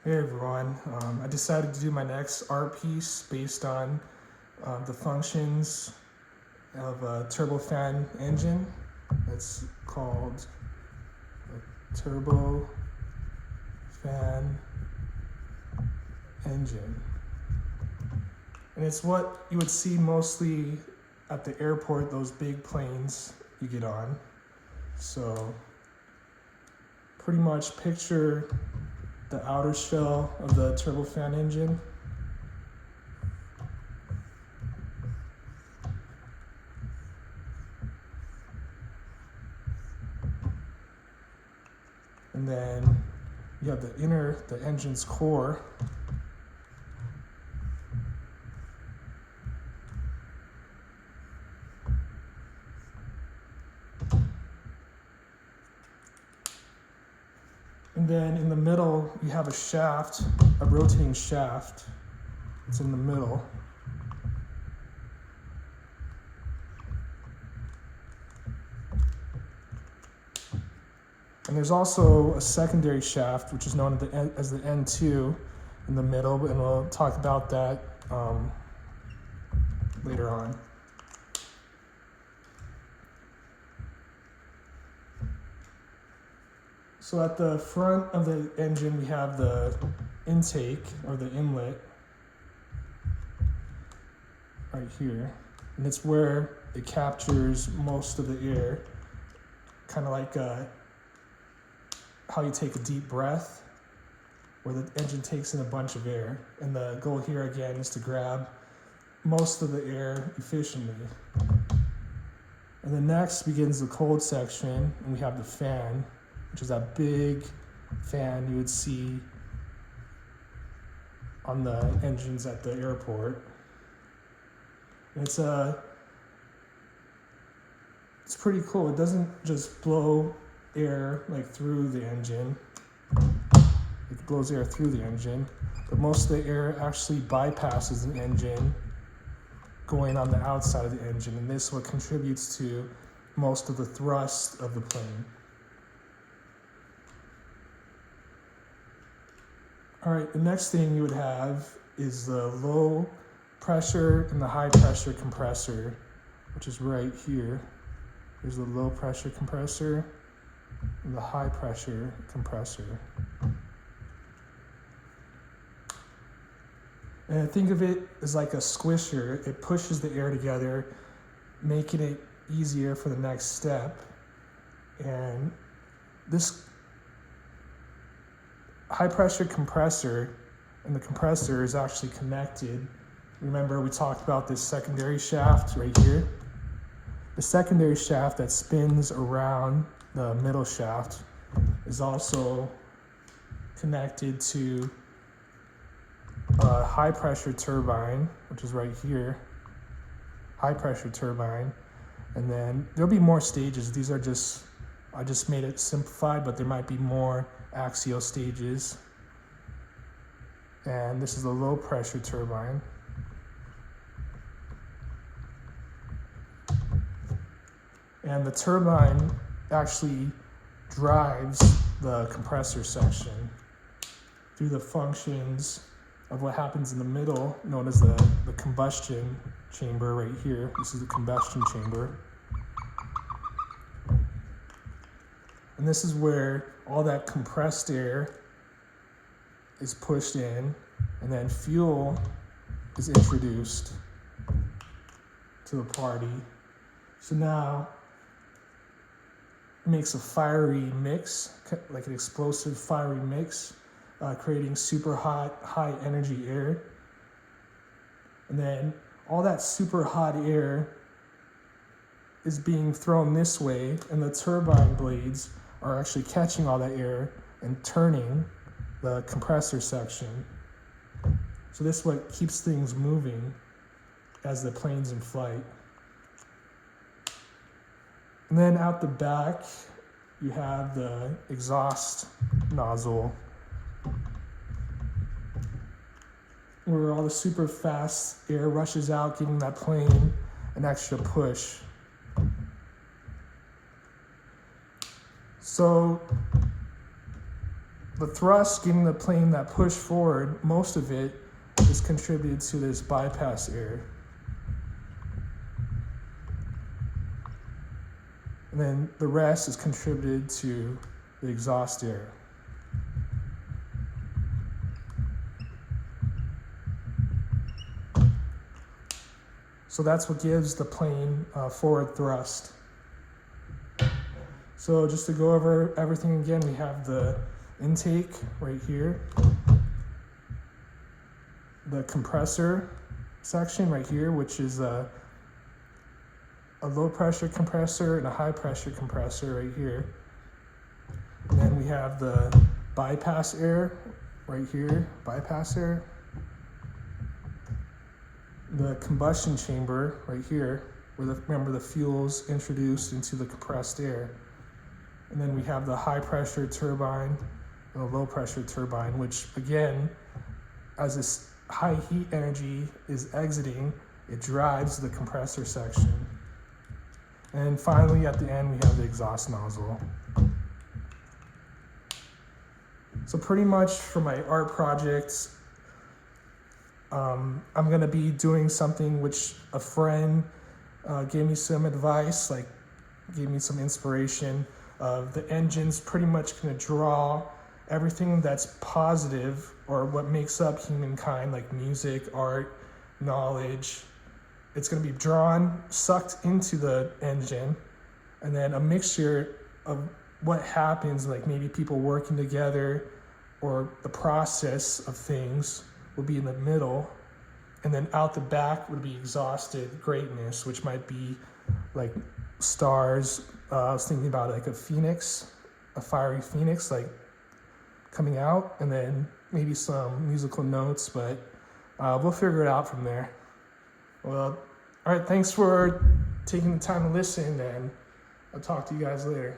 Hey everyone, I decided to do my next art piece based on the functions of a turbofan engine. It's called a turbofan engine. And it's what you would see mostly at the airport, those big planes you get on. So pretty much picture the outer shell of the turbofan engine. And then you have the engine's core. And then in the middle, you have a shaft, a rotating shaft. It's in the middle. And there's also a secondary shaft, which is known as the N2 in the middle, and we'll talk about that later on. So at the front of the engine, we have the intake, or the inlet, right here. And it's where it captures most of the air, kind of like how you take a deep breath, where the engine takes in a bunch of air. And the goal here again is to grab most of the air efficiently. And then next begins the cold section, and we have the fan, which is that big fan you would see on the engines at the airport. And it's pretty cool. It doesn't just blow air like through the engine. It blows air through the engine, but most of the air actually bypasses the engine, going on the outside of the engine, and this is what contributes to most of the thrust of the plane. All right, the next thing you would have is the low pressure and the high pressure compressor, which is right here. There's the low pressure compressor and the high pressure compressor. And think of it as like a squisher. It pushes the air together, making it easier for the next step. And this high pressure compressor and the compressor is actually connected. Remember, we talked about this secondary shaft right here. The secondary shaft that spins around the middle shaft is also connected to a high pressure turbine, which is right here, high pressure turbine. And then there'll be more stages. These are I just made it simplified, but there might be more axial stages. And this is the low pressure turbine. And the turbine actually drives the compressor section through the functions of what happens in the middle, known as the combustion chamber right here. This is the combustion chamber. And this is where all that compressed air is pushed in, and then fuel is introduced to the party. So now it makes a fiery mix, like an explosive fiery mix, creating super hot, high energy air. And then all that super hot air is being thrown this way, and the turbine blades are actually catching all that air and turning the compressor section. So this is what keeps things moving as the plane's in flight. And then out the back, you have the exhaust nozzle, where all the super fast air rushes out, giving that plane an extra push. So the thrust giving the plane that push forward, most of it is contributed to this bypass air. And then the rest is contributed to the exhaust air. So that's what gives the plane forward thrust. So just to go over everything again, we have the intake right here, the compressor section right here, which is a low pressure compressor and a high pressure compressor right here. And then we have the bypass air right here, bypass air. The combustion chamber right here, where remember the fuel's introduced into the compressed air. And then we have the high pressure turbine and the low pressure turbine, which again, as this high heat energy is exiting, it drives the compressor section. And finally, at the end, we have the exhaust nozzle. So pretty much for my art projects, I'm gonna be doing something which a friend gave me some advice, like gave me some inspiration. The engine's pretty much gonna draw everything that's positive or what makes up humankind, like music, art, knowledge. It's gonna be drawn, sucked into the engine, and then a mixture of what happens, like maybe people working together or the process of things will be in the middle, and then out the back would be exhausted greatness, which might be like stars. I was thinking about like a phoenix, a fiery phoenix, like coming out, and then maybe some musical notes, but we'll figure it out from there. Well, all right, thanks for taking the time to listen, and I'll talk to you guys later.